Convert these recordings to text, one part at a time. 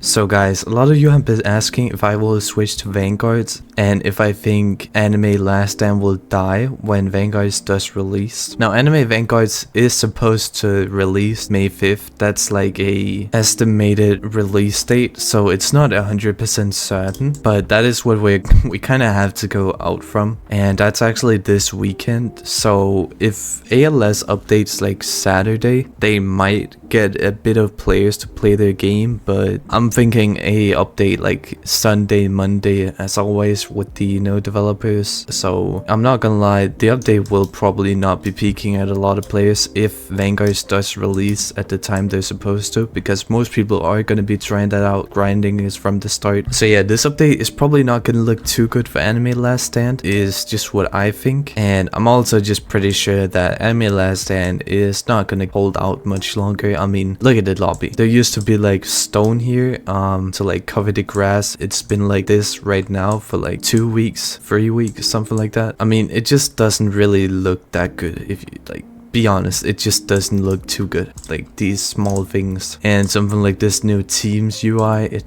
So guys, a lot of you have been asking if I will switch to Vanguards and if I think AnimeLastStand will die when Vanguards does release. Now Anime Vanguards is supposed to release May 5th. That's like a estimated release date, so it's not 100% certain, but that is what we kind of have to go out from, and that's actually this weekend. So if ALS updates like Saturday, they might get a bit of players to play their game, but I'm thinking a update like Sunday, Monday as always with the developers. So I'm not gonna lie, the update will probably not be peaking at a lot of players if Vanguards does release at the time they're supposed to, because most people are gonna be trying that out, grinding is from the start. So yeah, this update is probably not gonna look too good for AnimeLastStand, is just what I think, and I'm also just pretty sure that AnimeLastStand is not gonna hold out much longer. I mean, look at the lobby. There used to be like stone here to like cover the grass. It's been like this right now for like 2 weeks, 3 weeks, something like that. I mean, it just doesn't really look that good if you like be honest. It just doesn't look too good, like these small things. And something like this new Teams UI,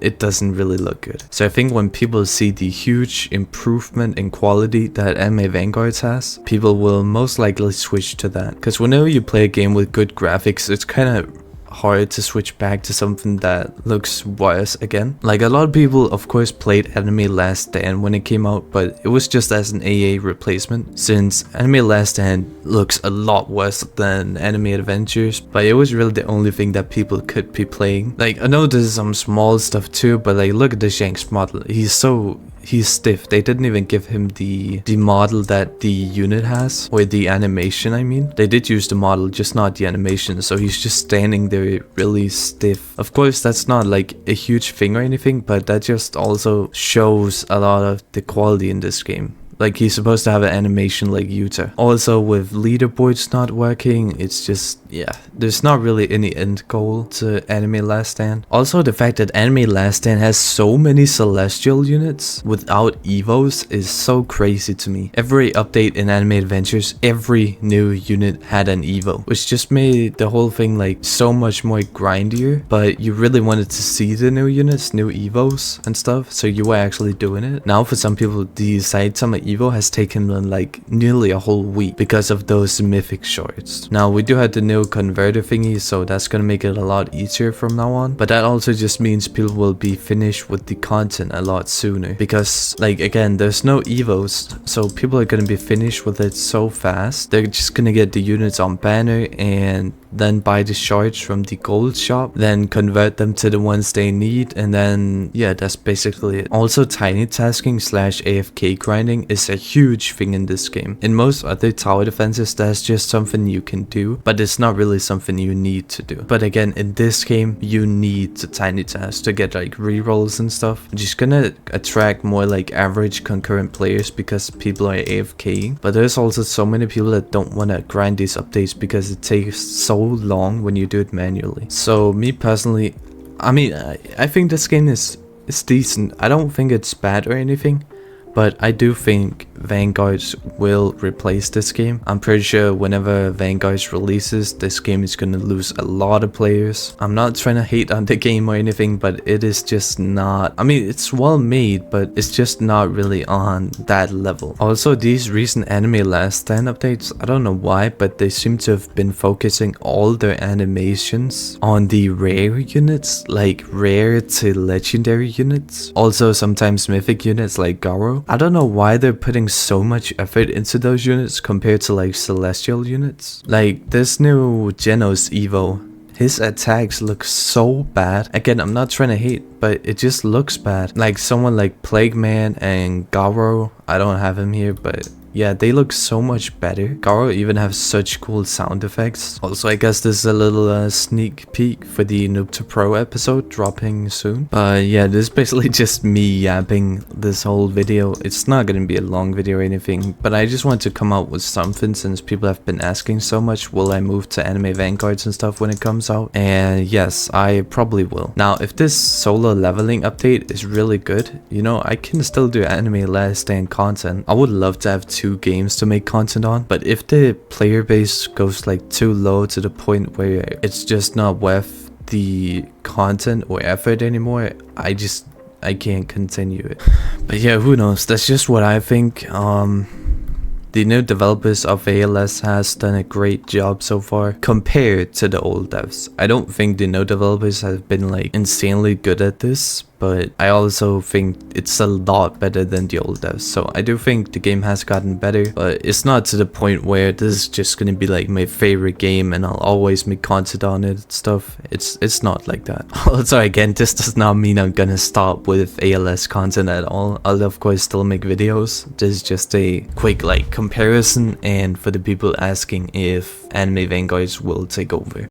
it doesn't really look good. So I think when people see the huge improvement in quality that Anime Vanguards has, people will most likely switch to that. Because whenever you play a game with good graphics, it's kind of hard to switch back to something that looks worse again. Like a lot of people of course played AnimeLastStand when it came out, but it was just as an AA replacement, since AnimeLastStand looks a lot worse than Anime Adventures, but it was really the only thing that people could be playing. Like I know there's some small stuff too, but like look at the Shanks model. He's stiff. They didn't even give him the model that the unit has, or the animation I mean. They did use the model, just not the animation, so he's just standing there really stiff. Of course that's not like a huge thing or anything, but that just also shows a lot of the quality in this game. Like he's supposed to have an animation like Yuta. Also with leaderboards not working, it's just, yeah, there's not really any end goal to AnimeLastStand. Also the fact that AnimeLastStand has so many celestial units without evos is so crazy to me. Every update in Anime Adventures, every new unit had an evo, which just made the whole thing like so much more grindier, but you really wanted to see the new units, new evos and stuff, so you were actually doing it. Now for some people, the Saitama Evo has taken them like nearly a whole week because of those mythic shards. Now we do have the new converter thingy, so that's gonna make it a lot easier from now on, but that also just means people will be finished with the content a lot sooner, because like again, there's no evos, so people are gonna be finished with it so fast. They're just gonna get the units on banner and then buy the shards from the gold shop, then convert them to the ones they need, and then yeah, that's basically it. Also tiny tasking / AFK grinding is a huge thing in this game. In most other tower defenses, that's just something you can do, but it's not really something you need to do. But again, in this game, you need to tiny task to get like rerolls and stuff. I'm just gonna attract more like average concurrent players because people are AFKing, but there's also so many people that don't want to grind these updates because it takes so long when you do it manually. So me personally, I mean, I think this game is decent. I don't think it's bad or anything, but I do think Vanguards will replace this game. I'm pretty sure whenever Vanguards releases, this game is gonna lose a lot of players. I'm not trying to hate on the game or anything, but it is just not, I mean, it's well made, but it's just not really on that level. Also, these recent AnimeLastStand updates, I don't know why, but they seem to have been focusing all their animations on the rare units, like rare to legendary units. Also sometimes mythic units like Garo. I don't know why they're putting so much effort into those units compared to like celestial units. Like this new Genos Evo, his attacks look so bad. Again, I'm not trying to hate, but it just looks bad. Like someone like Plague Man and Garo, I don't have him here, but yeah, they look so much better. Garo even has such cool sound effects. Also, I guess this is a little sneak peek for the Noob to Pro episode dropping soon. But yeah, this is basically just me yapping this whole video. It's not gonna be a long video or anything, but I just want to come out with something since people have been asking so much, will I move to Anime Vanguards and stuff when it comes out? And yes, I probably will. Now, if this solo leveling update is really good, you know, I can still do AnimeLastStand content. I would love to have 2 games to make content on, but if the player base goes like too low to the point where it's just not worth the content or effort anymore, I can't continue it. But yeah, who knows? That's just what I think. The new developers of ALS has done a great job so far compared to the old devs. I don't think the new developers have been like insanely good at this, but I also think it's a lot better than the old devs. So I do think the game has gotten better, but it's not to the point where this is just gonna be like my favorite game and I'll always make content on it and stuff. It's not like that. Also, again, this does not mean I'm gonna stop with ALS content at all. I'll of course still make videos. This is just a quick like comparison and for the people asking if Anime Vanguards will take over.